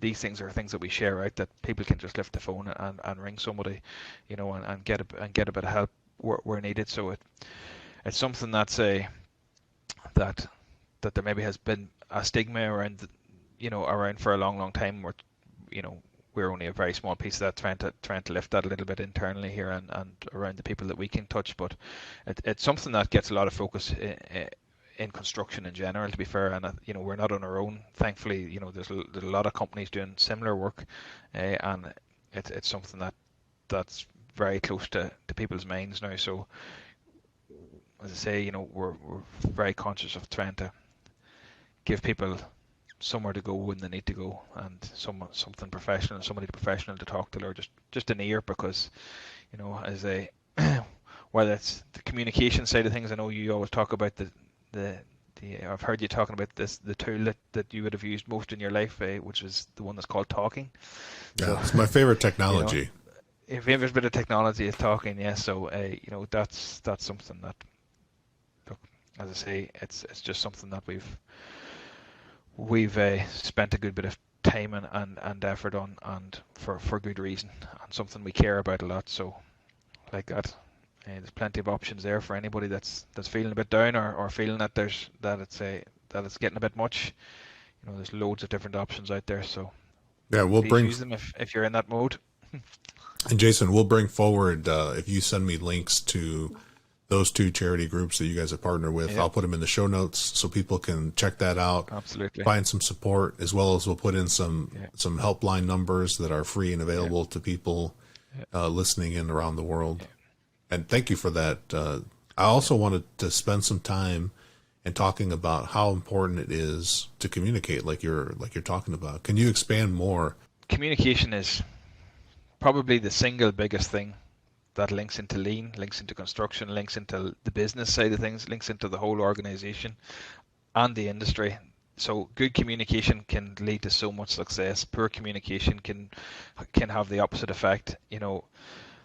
Speaker 1: these things are things that we share out, that people can just lift the phone and ring somebody, and get a bit of help where needed. So it's something that's that there maybe has been a stigma around around for a long time, where we're only a very small piece of that, trying to lift that a little bit internally here and around the people that we can touch. But it's something that gets a lot of focus in construction in general, to be fair. And we're not on our own, thankfully. There's a lot of companies doing similar work, and it's something that's very close to people's minds now. So as I say, we're very conscious of trying to give people somewhere to go when they need to go, and something professional, somebody professional to talk to, or just an ear, because as a whether it's the communication side of things. I know you always talk about the I've heard you talking about the tool that you would have used most in your life, which is the one that's called talking.
Speaker 2: Yeah, it's my favorite technology.
Speaker 1: If there's a bit of technology is talking, yeah. So that's something that, look, as I say, it's just something that we've spent a good bit of time and effort on, and for good reason, and something we care about a lot. So like that, there's plenty of options there for anybody that's feeling a bit down, or feeling that it's getting a bit much. There's loads of different options out there. So
Speaker 2: yeah, we'll
Speaker 1: use them if you're in that mode.
Speaker 2: And Jason, we'll bring forward, if you send me links to those 2 charity groups that you guys have partnered with,
Speaker 1: yeah.
Speaker 2: I'll put them in the show notes so people can check that out.
Speaker 1: Absolutely.
Speaker 2: Find some support, as well as we'll put in some helpline numbers that are free and available to people listening in around the world. Yeah. And thank you for that. I also wanted to spend some time in talking about how important it is to communicate, like you're talking about. Can you expand more?
Speaker 1: Communication is probably the single biggest thing that links into lean, links into construction, links into the business side of things, links into the whole organization and the industry. So good communication can lead to so much success. Poor communication can have the opposite effect.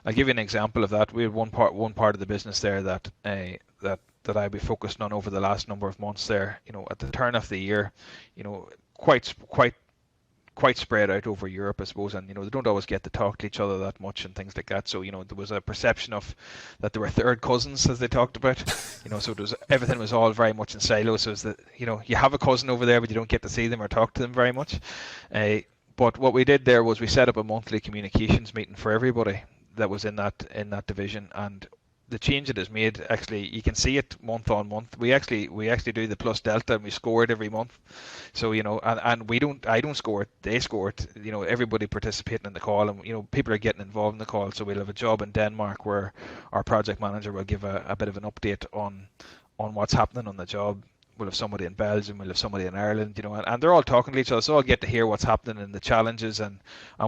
Speaker 1: I'll give you an example of that. We had one part of the business there that I've been focused on over the last number of months there. At the turn of the year, quite spread out over Europe, I suppose, and they don't always get to talk to each other that much and things like that. So there was a perception of that they were third cousins, as they talked about. So everything was all very much in silos. So it's that you have a cousin over there, but you don't get to see them or talk to them very much. But what we did there was we set up a monthly communications meeting for everybody that was in that division, and the change it has made, actually, you can see it month on month. We actually do the plus delta, and we score it every month. So and I don't score it, they score it. Everybody participating in the call, and people are getting involved in the call. So we'll have a job in Denmark where our project manager will give a bit of an update on what's happening on the job. We'll have somebody in Belgium, we'll have somebody in Ireland, and they're all talking to each other, so I'll get to hear what's happening and the challenges, and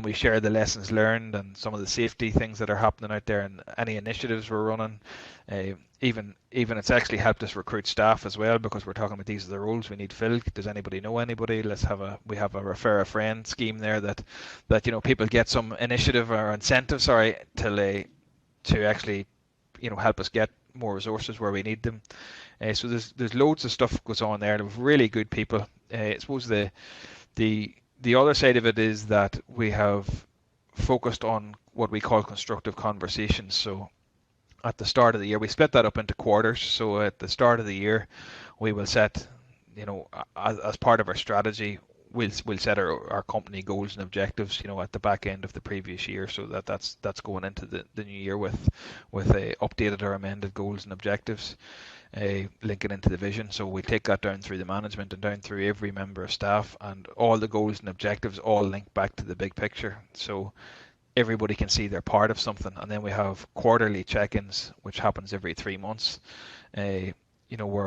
Speaker 1: we share the lessons learned and some of the safety things that are happening out there, and any initiatives we're running. Even it's actually helped us recruit staff as well, because we're talking about these are the roles we need filled. Does anybody know anybody? We have a refer a friend scheme there that people get some initiative or incentive, to actually help us get more resources where we need them. So there's loads of stuff goes on there. With really good people. I suppose the other side of it is that we have focused on what we call constructive conversations. So at the start of the year, we split that up into quarters. So at the start of the year, we will set, as part of our strategy, we'll set our company goals and objectives, at the back end of the previous year, so that's going into the new year with a updated or amended goals and objectives, linking into the vision. So we take that down through the management and down through every member of staff, and all the goals and objectives all link back to the big picture. So everybody can see they're part of something. And then we have quarterly check-ins, which happens every 3 months, where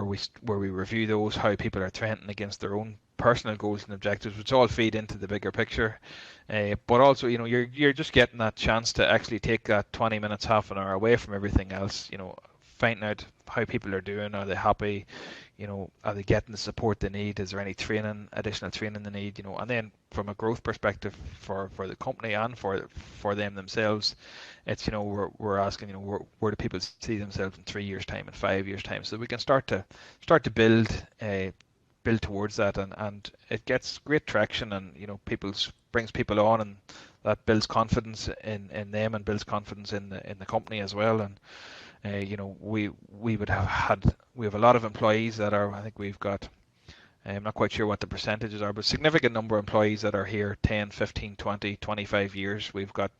Speaker 1: we review those, how people are trending against their own personal goals and objectives, which all feed into the bigger picture. But also, you're just getting that chance to actually take that 20 minutes, half an hour away from everything else, finding out how people are doing. Are they happy? Are they getting the support they need? Is there any additional training they need? And then from a growth perspective for the company and for them themselves, it's, we're asking, where do people see themselves in 3 years' time and 5 years' time, so we can start to build towards that, and it gets great traction, and brings people on, and that builds confidence in them and builds confidence in the company as well. And we have a lot of employees that are, I think we've got, I'm not quite sure what the percentages are, but significant number of employees that are here 10, 15, 20, 25 years. We've got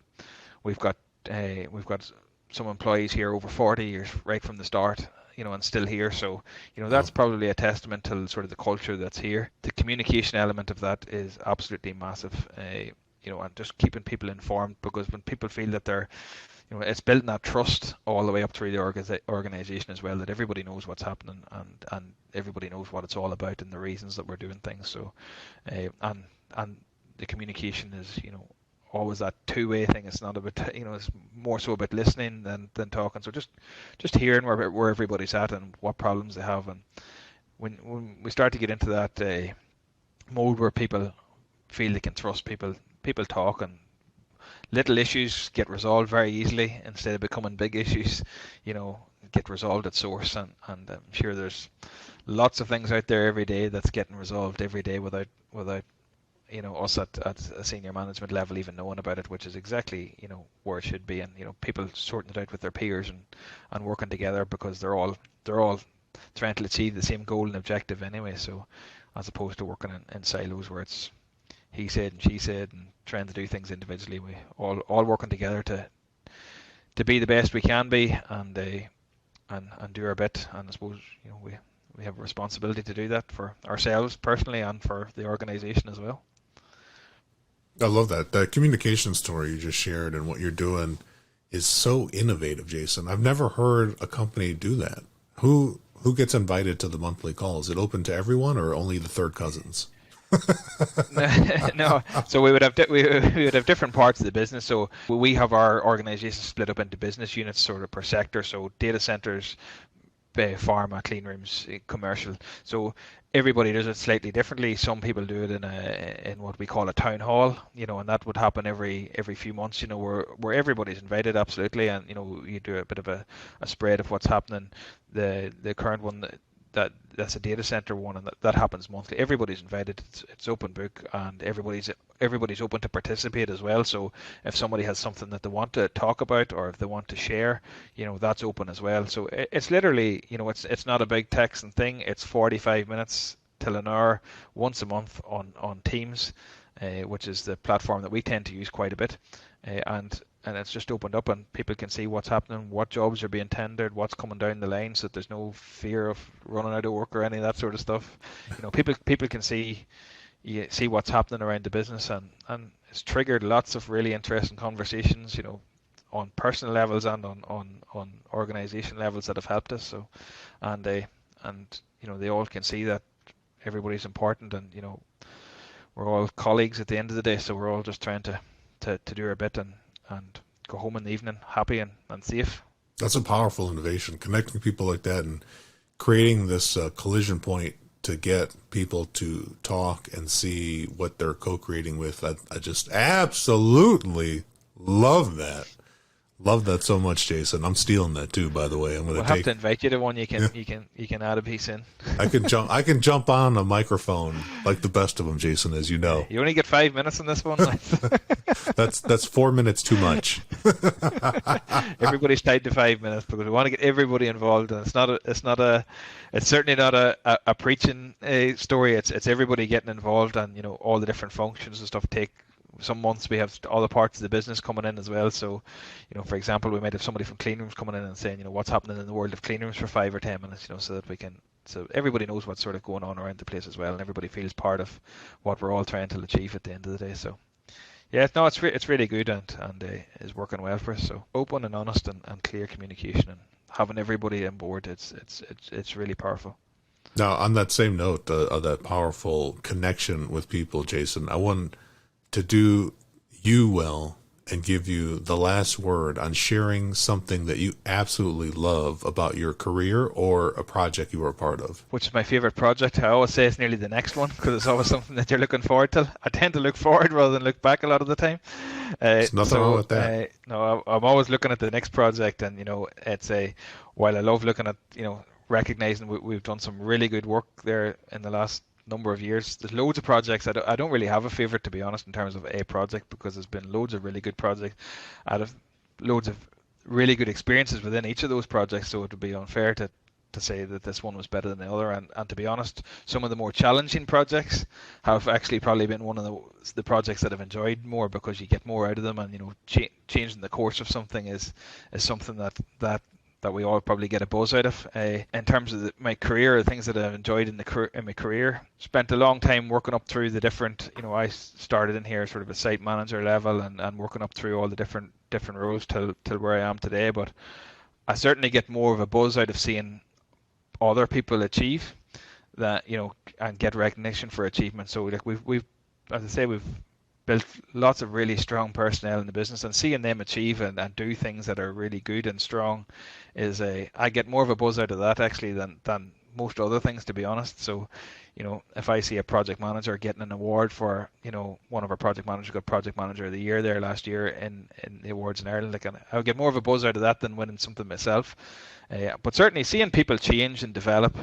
Speaker 1: some employees here over 40 years right from the start, and still here. So, that's probably a testament to sort of the culture that's here. The communication element of that is absolutely massive. and just keeping people informed, because when people feel that they're, it's building that trust all the way up through the organization as well, that everybody knows what's happening and everybody knows what it's all about and the reasons that we're doing things. So, and the communication is, always that two-way thing. It's not about, it's more so about listening than talking. So just hearing where everybody's at and what problems they have. And when we start to get into that mode where people feel they can trust people talk, and little issues get resolved very easily instead of becoming big issues, get resolved at source. And I'm sure there's lots of things out there every day that's getting resolved every day without us at a senior management level even knowing about it, which is exactly where it should be. And people sorting it out with their peers and working together, because they're all trying to achieve the same goal and objective anyway. So as opposed to working in silos where it's he said and she said and trying to do things individually, we all working together to be the best we can be and do our bit. And I suppose we have a responsibility to do that for ourselves personally and for the organization as well.
Speaker 2: I love that. That communication story you just shared and what you're doing is so innovative, Jason. I've never heard a company do that. Who gets invited to the monthly call? Is it open to everyone or only the third cousins?
Speaker 1: No. So we would have different parts of the business. So we have our organization split up into business units sort of per sector. So data centers, pharma, clean rooms, commercial. So everybody does it slightly differently. Some people do it in what we call a town hall, and that would happen every few months, where everybody's invited, absolutely, and you do a bit of a spread of what's happening. The current one that's a data center one, and that happens monthly. Everybody's invited. It's open book, and everybody's open to participate as well. So if somebody has something that they want to talk about or if they want to share, that's open as well. So it's literally, it's not a big texting thing. It's 45 minutes till an hour once a month on Teams, which is the platform that we tend to use quite a bit, and it's just opened up and people can see what's happening, what jobs are being tendered, what's coming down the line, so that there's no fear of running out of work or any of that sort of stuff. People can see what's happening around the business, and it's triggered lots of really interesting conversations, on personal levels and on organization levels that have helped us. So, and they all can see that everybody's important, and we're all colleagues at the end of the day. So we're all just trying to do our bit and go home in the evening happy and safe.
Speaker 2: That's a powerful innovation, connecting people like that and creating this collision point to get people to talk and see what they're co-creating with. I just absolutely love that. Love that so much, Jason. I'm stealing that too, by the way.
Speaker 1: We'll have to invite you to one. You can add a piece in.
Speaker 2: I can jump on a microphone like the best of them, Jason, as you know.
Speaker 1: You only get 5 minutes on this one.
Speaker 2: That's 4 minutes too much.
Speaker 1: Everybody's tied to 5 minutes because we want to get everybody involved, and it's certainly not a preaching story. It's everybody getting involved, and all the different functions and stuff take. Some months we have all the parts of the business coming in as well. So, for example, we might have somebody from clean rooms coming in and saying, what's happening in the world of clean rooms for 5 or 10 minutes, so that so everybody knows what's sort of going on around the place as well, and everybody feels part of what we're all trying to achieve at the end of the day. So, yeah, no, it's really good and is working well for us. So open and honest and clear communication and having everybody on board, it's really powerful.
Speaker 2: Now, on that same note of that powerful connection with people, Jason, I want to do you well and give you the last word on sharing something that you absolutely love about your career or a project you were a part of.
Speaker 1: Which is my favorite project. I always say it's nearly the next one because it's always something that you're looking forward to. I tend to look forward rather than look back a lot of the time.
Speaker 2: There's nothing wrong with that.
Speaker 1: No, I'm always looking at the next project, and while I love looking at recognizing we've done some really good work there in the last number of years. There's loads of projects. I don't really have a favorite, to be honest, in terms of a project, because there's been loads of really good projects out of loads of really good experiences within each of those projects, so it would be unfair to say that this one was better than the other. And to be honest, some of the more challenging projects have actually probably been one of the projects that I've enjoyed more, because you get more out of them, and changing the course of something is something that we all probably get a buzz out of. In terms of my career, the things that I've enjoyed in my career, spent a long time working up through the different, I started in here sort of a site manager level and working up through all the different roles till where I am today. But I certainly get more of a buzz out of seeing other people achieve that, and get recognition for achievement. So like we've as I say, we've built lots of really strong personnel in the business, and seeing them achieve and do things that are really good and strong I get more of a buzz out of that actually than most other things, to be honest. So, if I see a project manager getting an award for, one of our project managers got Project Manager of the Year there last year in the awards in Ireland, like, I'll get more of a buzz out of that than winning something myself. But certainly seeing people change and develop,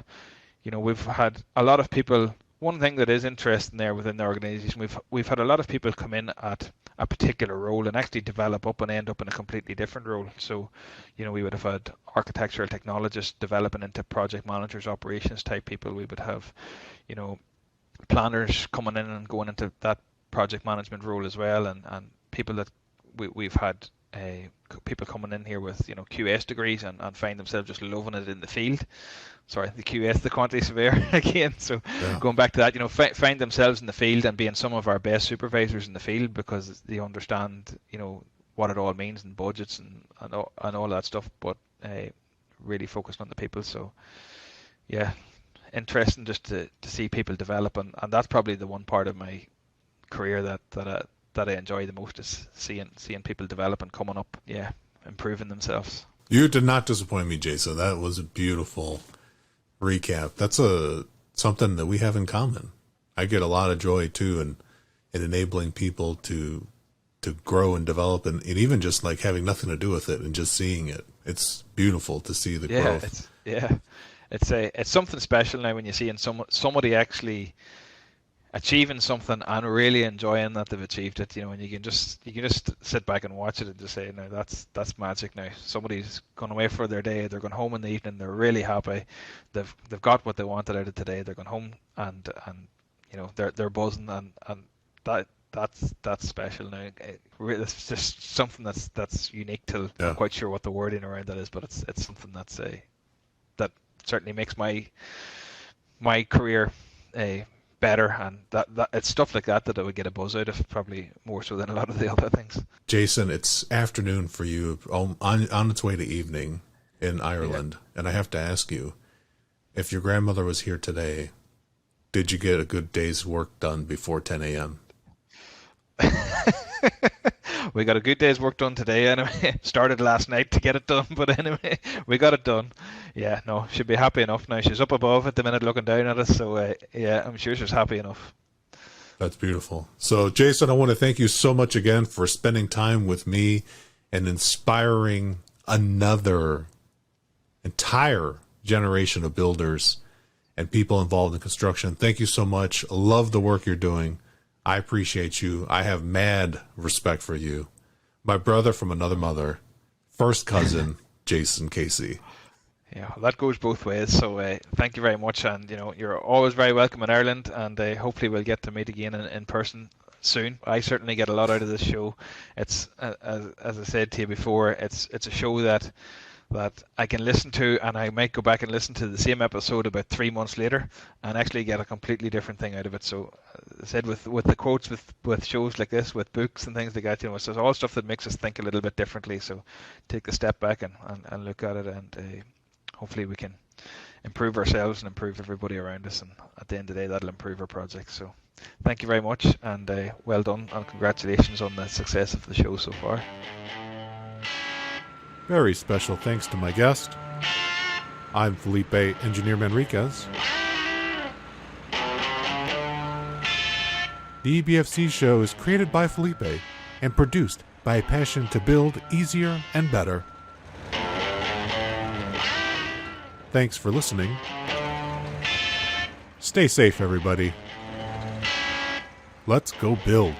Speaker 1: we've had a lot of people. One thing that is interesting there within the organisation, we've had a lot of people come in at a particular role and actually develop up and end up in a completely different role. So, we would have had architectural technologists developing into project managers, operations type people. We would have, planners coming in and going into that project management role as well, and people that we've had people coming in here with QS degrees and find themselves just loving it in the field. Sorry, the QS, the quantity surveyor again. So Going back to that, find themselves in the field and being some of our best supervisors in the field because they understand, what it all means and budgets and all that stuff. But really focused on the people. So yeah, interesting just to see people develop, and that's probably the one part of my career that I enjoy the most, is seeing people develop and coming up, improving themselves.
Speaker 2: You did not disappoint me, Jason. That was a beautiful recap. That's something that we have in common. I get a lot of joy too in enabling people to grow and develop, and even just like having nothing to do with it and just seeing it. It's beautiful to see the growth.
Speaker 1: It's something special now when you're seeing somebody actually achieving something and really enjoying that they've achieved it, and you can just sit back and watch it and just say, no, that's magic now. Somebody's gone away for their day, they're going home in the evening, they're really happy, they've got what they wanted out of today, they're going home and they're buzzing, and that's special now. It's just something that's unique till I'm quite sure what the wording around that is, but it's something that certainly makes my career better, and that it's stuff like that I would get a buzz out of, probably more so than a lot of the other things.
Speaker 2: Jason, it's afternoon for you, on its way to evening in Ireland, and I have to ask you, if your grandmother was here today, did you get a good day's work done before 10 a.m.?
Speaker 1: We got a good day's work done today anyway. Started last night to get it done, but anyway, we got it done. Yeah, no, she'd be happy enough now. She's up above at the minute looking down at us, so I'm sure she's happy enough.
Speaker 2: That's beautiful. So, Jason, I want to thank you so much again for spending time with me and inspiring another entire generation of builders and people involved in construction. Thank you so much. I love the work you're doing. I appreciate you. I have mad respect for you. My brother from another mother, first cousin, Jason Casey.
Speaker 1: Yeah, well, that goes both ways. So thank you very much. And, you're always very welcome in Ireland. And hopefully we'll get to meet again in person soon. I certainly get a lot out of this show. It's, as I said to you before, it's a show that I can listen to, and I might go back and listen to the same episode about 3 months later and actually get a completely different thing out of it. So as I said, with the quotes, with shows like this, with books and things like that, it's all stuff that makes us think a little bit differently. So take a step back and look at it, and hopefully we can improve ourselves and improve everybody around us, and at the end of the day that'll improve our project. So thank you very much, and well done, and congratulations on the success of the show so far.
Speaker 3: Very special thanks to my guest. I'm Felipe, engineer-manriquez. The EBFC show is created by Felipe and produced by a passion to build easier and better. Thanks for listening. Stay safe, everybody. Let's go build.